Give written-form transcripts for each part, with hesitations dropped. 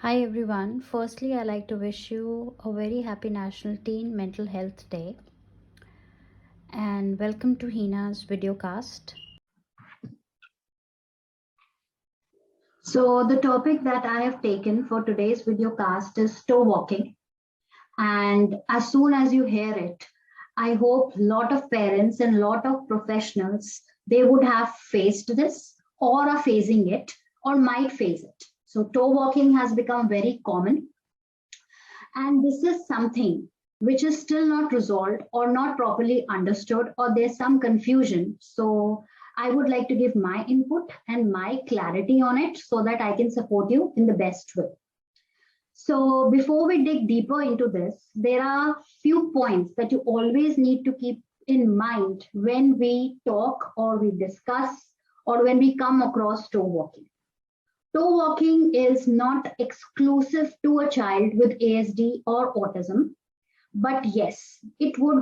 Hi everyone. Firstly, I like to wish you a very happy National Teen Mental Health Day and welcome to Hina's videocast. So, the topic that I have taken for today's videocast is toe walking. And as soon as you hear it, I hope a lot of parents and a lot of professionals they would have faced this or are facing it or might face it. So, toe walking has become very common. And this is something which is still not resolved or not properly understood, or there's some confusion. So, I would like to give my input and my clarity on it so that I can support you in the best way. So, before we dig deeper into this, there are few points that you always need to keep in mind when we talk or we discuss or when we come across toe walking. Toe walking is not exclusive to a child with ASD or autism, but yes, it will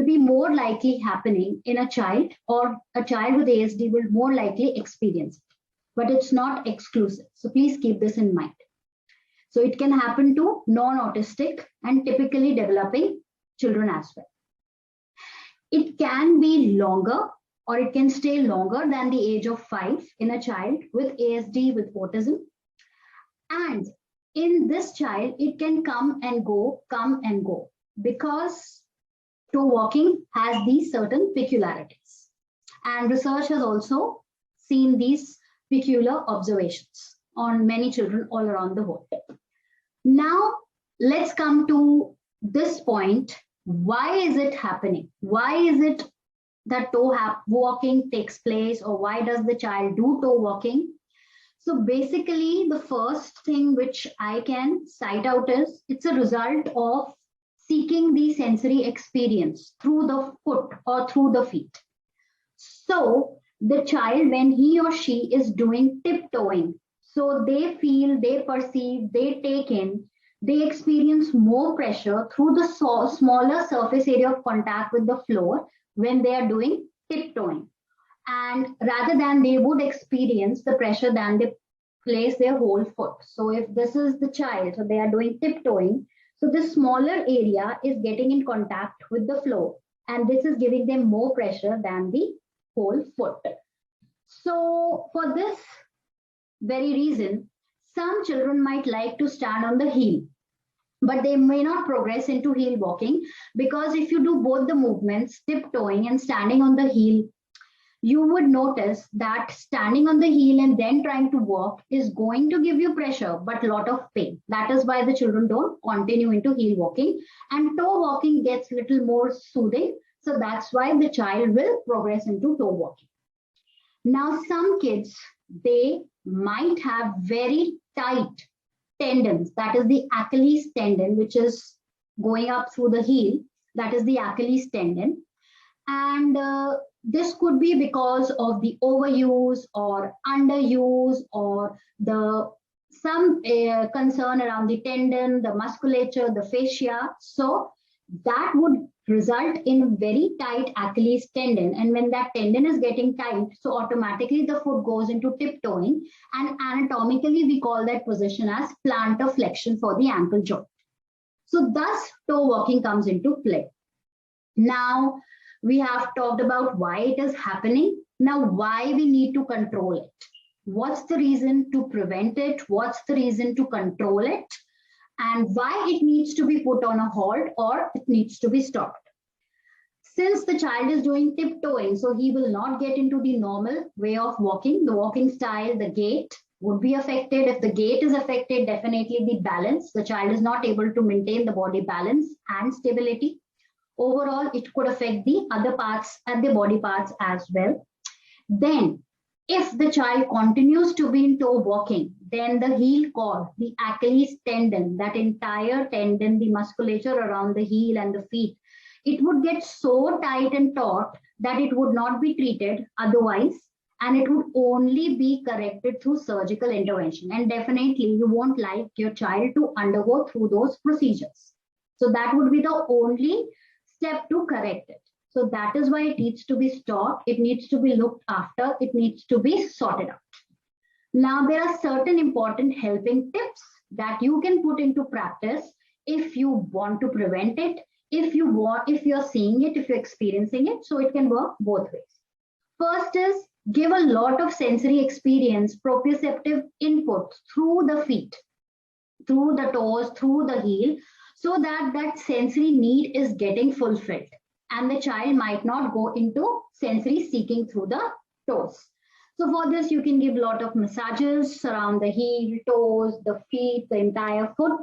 be more likely happening in a child, or a child with ASD will more likely experience it. But it's not exclusive. So please keep this in mind. So it can happen to non-autistic and typically developing children as well. It can be longer or it can stay longer than the age of 5 in a child with ASD with autism. And in this child, it can come and go, because toe walking has these certain peculiarities. And research has also seen these peculiar observations on many children all around the world. Now, let's come to this point. Why is it happening? Why is it that toe walking takes place, or why does the child do toe walking? So basically, the first thing which I can cite out is it's a result of seeking the sensory experience through the foot or through the feet. So the child, when he or she is doing tiptoeing, so they feel, they perceive, they take in, they experience more pressure through the smaller surface area of contact with the floor when they are doing tiptoeing. And rather than they would experience the pressure than they place their whole foot. So if this is the child, so they are doing tiptoeing, so this smaller area is getting in contact with the floor, and this is giving them more pressure than the whole foot. So for this very reason, some children might like to stand on the heel, but they may not progress into heel walking, because if you do both the movements, tiptoeing and standing on the heel, you would notice that standing on the heel and then trying to walk is going to give you pressure, but a lot of pain. That is why the children don't continue into heel walking, and toe walking gets a little more soothing. So that's why the child will progress into toe walking. Now, some kids, they might have very tight tendons. That is the Achilles tendon, which is going up through the heel. That is the Achilles tendon. And this could be because of the overuse or underuse, or some concern around the tendon, the musculature, the fascia. So that would result in very tight Achilles tendon. And when that tendon is getting tight, so automatically the foot goes into tiptoeing. And anatomically, we call that position as plantar flexion for the ankle joint. So thus, toe walking comes into play. Now, we have talked about why it is happening. Now, why we need to control it. What's the reason to prevent it? What's the reason to control it? And why it needs to be put on a halt or it needs to be stopped. Since the child is doing tiptoeing, so he will not get into the normal way of walking. The walking style, the gait would be affected. If the gait is affected, definitely the balance. The child is not able to maintain the body balance and stability. Overall, it could affect the other parts and the body parts as well. Then, if the child continues to be in toe walking, then the heel cord, the Achilles tendon, that entire tendon, the musculature around the heel and the feet, it would get so tight and taut that it would not be treated otherwise, and it would only be corrected through surgical intervention. And definitely, you won't like your child to undergo through those procedures. So that would be the only step to correct it. So that is why it needs to be stopped. It needs to be looked after. It needs to be sorted out. Now, there are certain important helping tips that you can put into practice if you want to prevent it, if you're seeing it, if you're experiencing it. So it can work both ways. First is give a lot of sensory experience, proprioceptive input through the feet, through the toes, through the heel, so that that sensory need is getting fulfilled and the child might not go into sensory seeking through the toes. So for this, you can give a lot of massages around the heel, toes, the feet, the entire foot.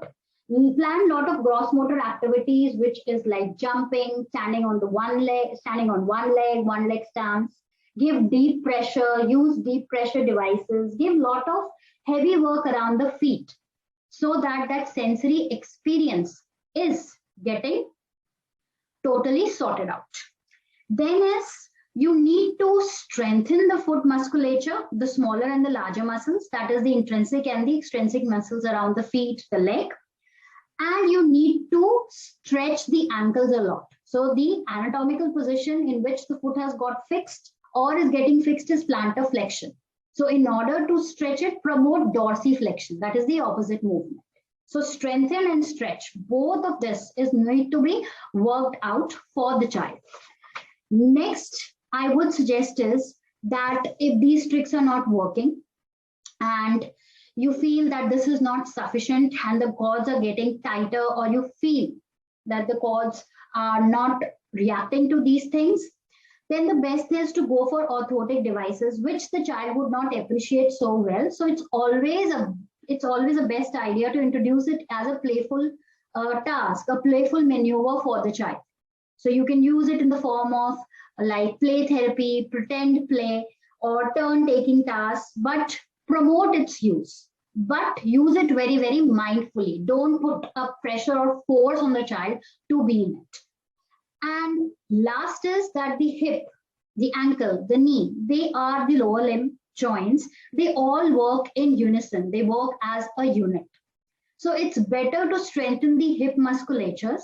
Plan a lot of gross motor activities, which is like jumping, standing on one leg stance. Give deep pressure, use deep pressure devices, give a lot of heavy work around the feet so that that sensory experience is getting totally sorted out. Then is you need to strengthen the foot musculature, the smaller and the larger muscles, that is the intrinsic and the extrinsic muscles around the feet, the leg. And you need to stretch the ankles a lot. So the anatomical position in which the foot has got fixed or is getting fixed is plantar flexion. So in order to stretch it, promote dorsiflexion. That is the opposite movement. So strengthen and stretch. Both of this is need to be worked out for the child. Next, I would suggest is that if these tricks are not working and you feel that this is not sufficient and the cords are getting tighter, or you feel that the cords are not reacting to these things, then the best is to go for orthotic devices, which the child would not appreciate so well. So it's always a best idea to introduce it as a playful task, a playful maneuver for the child. So you can use it in the form of like play therapy, pretend play, or turn taking tasks, but promote its use. But use it very, very mindfully. Don't put a pressure or force on the child to be in it. And last is that the hip, the ankle, the knee, they are the lower limb joints. They all work in unison. They work as a unit. So it's better to strengthen the hip musculatures,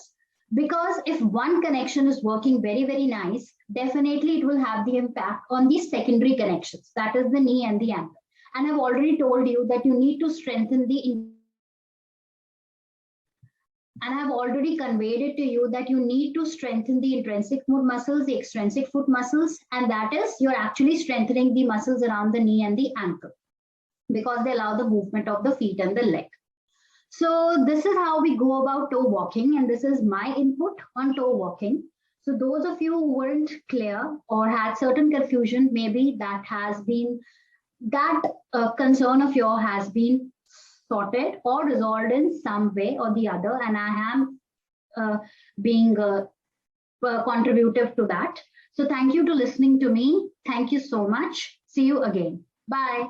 because if one connection is working very, very nice, definitely it will have the impact on the secondary connections. That is the knee and the ankle. And I've already told you that you need to strengthen and I've already conveyed it to you that you need to strengthen the intrinsic foot muscles, the extrinsic foot muscles, and that is you're actually strengthening the muscles around the knee and the ankle because they allow the movement of the feet and the leg. So this is how we go about toe walking, and this is my input on toe walking. So those of you who weren't clear or had certain confusion, maybe that concern of yours has been sorted or resolved in some way or the other, and I am being contributive to that. So thank you to listening to me. Thank you so much. See you again. Bye.